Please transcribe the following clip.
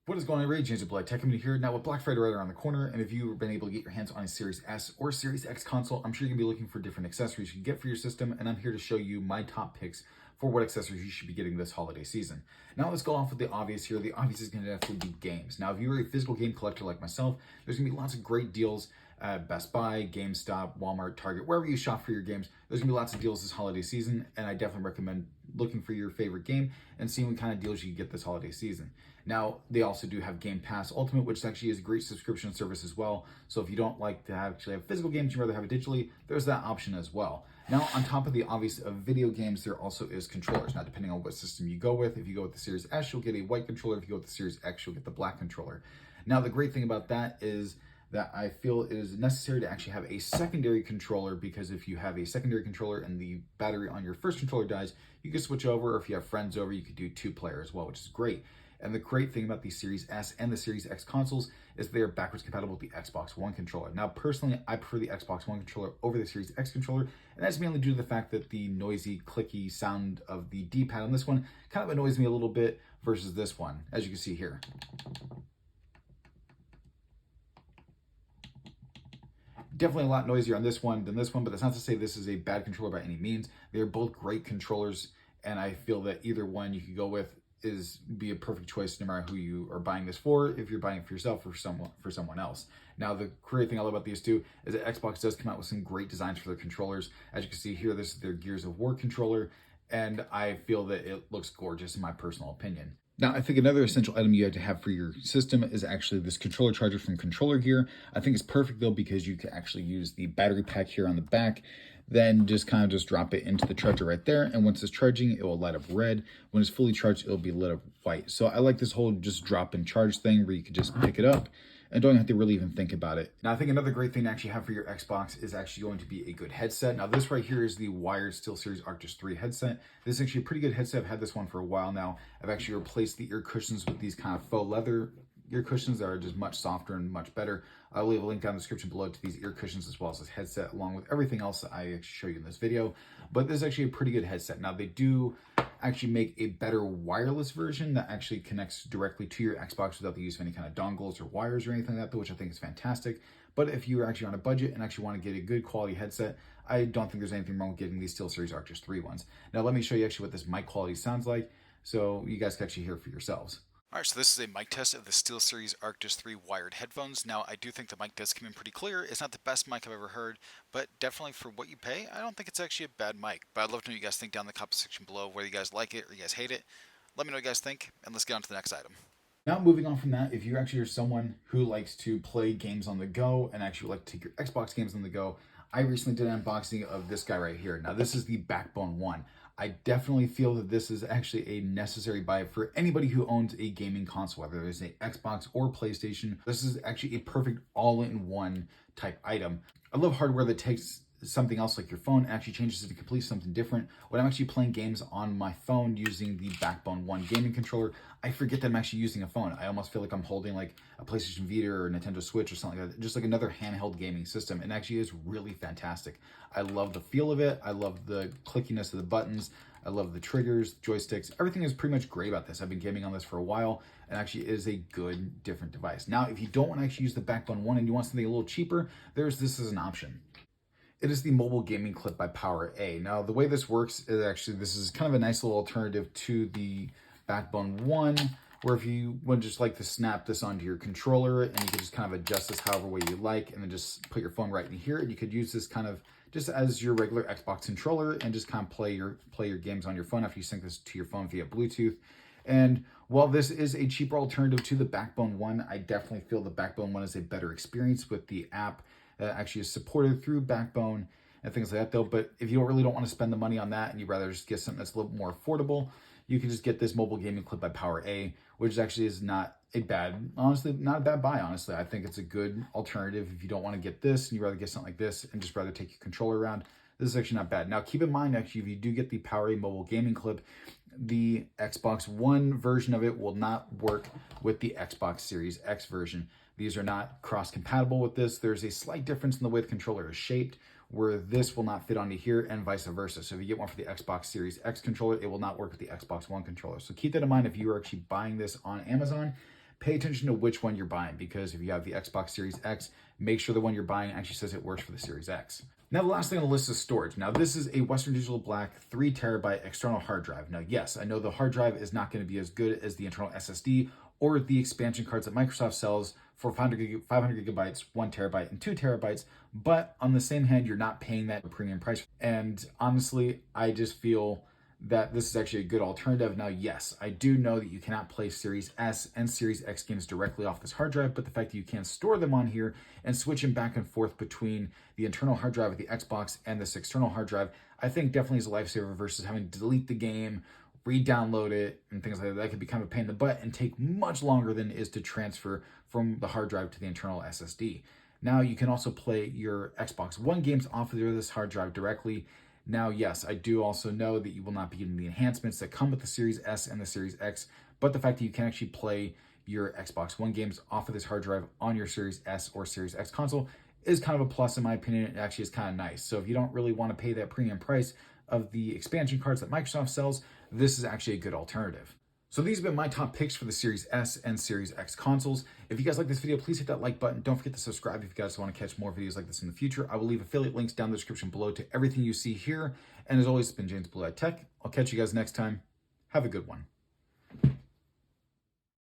What is going on, James of Black Tech Community here. Now with Black Friday right around the corner, and if you've been able to get your hands on a Series S or Series X console, I'm sure you're gonna be looking for different accessories you can get for your system, and I'm here to show you my top picks for what accessories you should be getting this holiday season. Now let's go off with the obvious here. The obvious is gonna definitely be games. Now if you're a physical game collector like myself, there's gonna be lots of great deals at Best Buy, GameStop, Walmart, Target, wherever you shop for your games. There's gonna be lots of deals this holiday season, and I definitely recommend looking for your favorite game and seeing what kind of deals you can get this holiday season. Now, they also do have Game Pass Ultimate, which actually is a great subscription service as well. So if you don't like to actually have physical games, you'd rather have it digitally, there's that option as well. Now, on top of the obvious of video games, there also is controllers. Now, depending on what system you go with, if you go with the Series S, you'll get a white controller. If you go with the Series X, you'll get the black controller. Now, the great thing about that is that I feel it is necessary to actually have a secondary controller, because if you have a secondary controller and the battery on your first controller dies, you can switch over, or if you have friends over, you could do two-player as well, which is great. And the great thing about the Series S and the Series X consoles is they are backwards compatible with the Xbox One controller. Now, personally, I prefer the Xbox One controller over the Series X controller, and that's mainly due to the fact that the noisy, clicky sound of the D-pad on this one kind of annoys me a little bit versus this one, as you can see here. Definitely a lot noisier on this one than this one, but that's not to say this is a bad controller by any means. They're both great controllers, and I feel that either one you could go with be a perfect choice no matter who you are buying this for, if you're buying it for yourself or for someone else. Now, the great thing I love about these two is that Xbox does come out with some great designs for their controllers. As you can see here, this is their Gears of War controller, and I feel that it looks gorgeous in my personal opinion. Now, I think another essential item you have to have for your system is actually this controller charger from Controller Gear. I think it's perfect though, because you can actually use the battery pack here on the back, then just kind of just drop it into the charger right there. And once it's charging, it will light up red. When it's fully charged, it'll be lit up white. So I like this whole just drop and charge thing where you can just pick it up and don't have to really even think about it. Now, I think another great thing to actually have for your Xbox is actually going to be a good headset. Now, this right here is the wired SteelSeries Arctis 3 headset. This is actually a pretty good headset. I've had this one for a while now. I've actually replaced the ear cushions with these kind of faux leather ear cushions that are just much softer and much better. I'll leave a link down in the description below to these ear cushions as well as this headset, along with everything else that I actually show you in this video. But this is actually a pretty good headset. Now, they do actually make a better wireless version that actually connects directly to your Xbox without the use of any kind of dongles or wires or anything like that, which I think is fantastic. But if you're actually on a budget and actually want to get a good quality headset, I don't think there's anything wrong with getting these SteelSeries Arctis 3 ones. Now, let me show you actually what this mic quality sounds like, so you guys can actually hear for yourselves. All right, so this is a mic test of the SteelSeries Arctis 3 wired headphones. Now, I do think the mic does come in pretty clear. It's not the best mic I've ever heard, but definitely for what you pay, I don't think it's actually a bad mic. But I'd love to know what you guys think down in the comment section below, whether you guys like it or you guys hate it. Let me know what you guys think, and let's get on to the next item. Now, moving on from that, if you actually are someone who likes to play games on the go and actually like to take your Xbox games on the go, I recently did an unboxing of this guy right here. Now, this is the Backbone 1. I definitely feel that this is actually a necessary buy for anybody who owns a gaming console, whether it's an Xbox or PlayStation. This is actually a perfect all-in-one type item. I love hardware that takes something else like your phone, actually changes it to completely something different. When I'm actually playing games on my phone using the Backbone 1 gaming controller, I forget that I'm actually using a phone. I almost feel like I'm holding like a PlayStation Vita or a Nintendo Switch or something like that, just like another handheld gaming system. And actually is really fantastic. I love the feel of it. I love the clickiness of the buttons. I love the triggers, joysticks. Everything is pretty much great about this. I've been gaming on this for a while, and actually it is a good, different device. Now, if you don't want to actually use the Backbone 1 and you want something a little cheaper, this as an option. It is the mobile gaming clip by PowerA. Now, the way this works is actually, this is kind of a nice little alternative to the Backbone 1, where if you would just like to snap this onto your controller, and you can just kind of adjust this however way you like, and then just put your phone right in here, and you could use this kind of just as your regular Xbox controller and just kind of play your games on your phone after you sync this to your phone via Bluetooth. And while this is a cheaper alternative to the Backbone 1, I definitely feel the Backbone 1 is a better experience with the app that actually is supported through Backbone and things like that though. But if you really don't want to spend the money on that and you'd rather just get something that's a little more affordable, you can just get this mobile gaming clip by PowerA, which actually is not a bad buy, honestly. I think it's a good alternative if you don't want to get this and you'd rather get something like this and just rather take your controller around. This is actually not bad. Now, keep in mind, actually, if you do get the PowerA mobile gaming clip, the Xbox One version of it will not work with the Xbox Series X version. These are not cross-compatible with this. There's a slight difference in the way the controller is shaped, where this will not fit onto here and vice versa. So if you get one for the Xbox Series X controller, it will not work with the Xbox One controller. So keep that in mind if you are actually buying this on Amazon. pay attention to which one you're buying, because if you have the Xbox Series X, make sure the one you're buying actually says it works for the Series X. Now, the last thing on the list is storage. Now, this is a Western Digital Black 3 terabyte external hard drive. Now, yes, I know the hard drive is not going to be as good as the internal SSD or the expansion cards that Microsoft sells for 500 gigabytes, 1 terabyte, and 2 terabytes. But on the same hand, you're not paying that premium price. And honestly, I just feel that this is actually a good alternative. Now, yes, I do know that you cannot play Series S and Series X games directly off this hard drive, but the fact that you can store them on here and switch them back and forth between the internal hard drive of the Xbox and this external hard drive, I think definitely is a lifesaver versus having to delete the game, re-download it, and things like that. That could be kind of a pain in the butt and take much longer than it is to transfer from the hard drive to the internal SSD. Now, you can also play your Xbox One games off of this hard drive directly. Now, yes, I do also know that you will not be getting the enhancements that come with the Series S and the Series X, but the fact that you can actually play your Xbox One games off of this hard drive on your Series S or Series X console is kind of a plus in my opinion. It actually is kind of nice. So if you don't really want to pay that premium price of the expansion cards that Microsoft sells, this is actually a good alternative. So these have been my top picks for the Series S and Series X consoles. If you guys like this video, please hit that like button. Don't forget to subscribe if you guys want to catch more videos like this in the future. I will leave affiliate links down in the description below to everything you see here. And as always, it's been James Blue Eyed Tech. I'll catch you guys next time. Have a good one.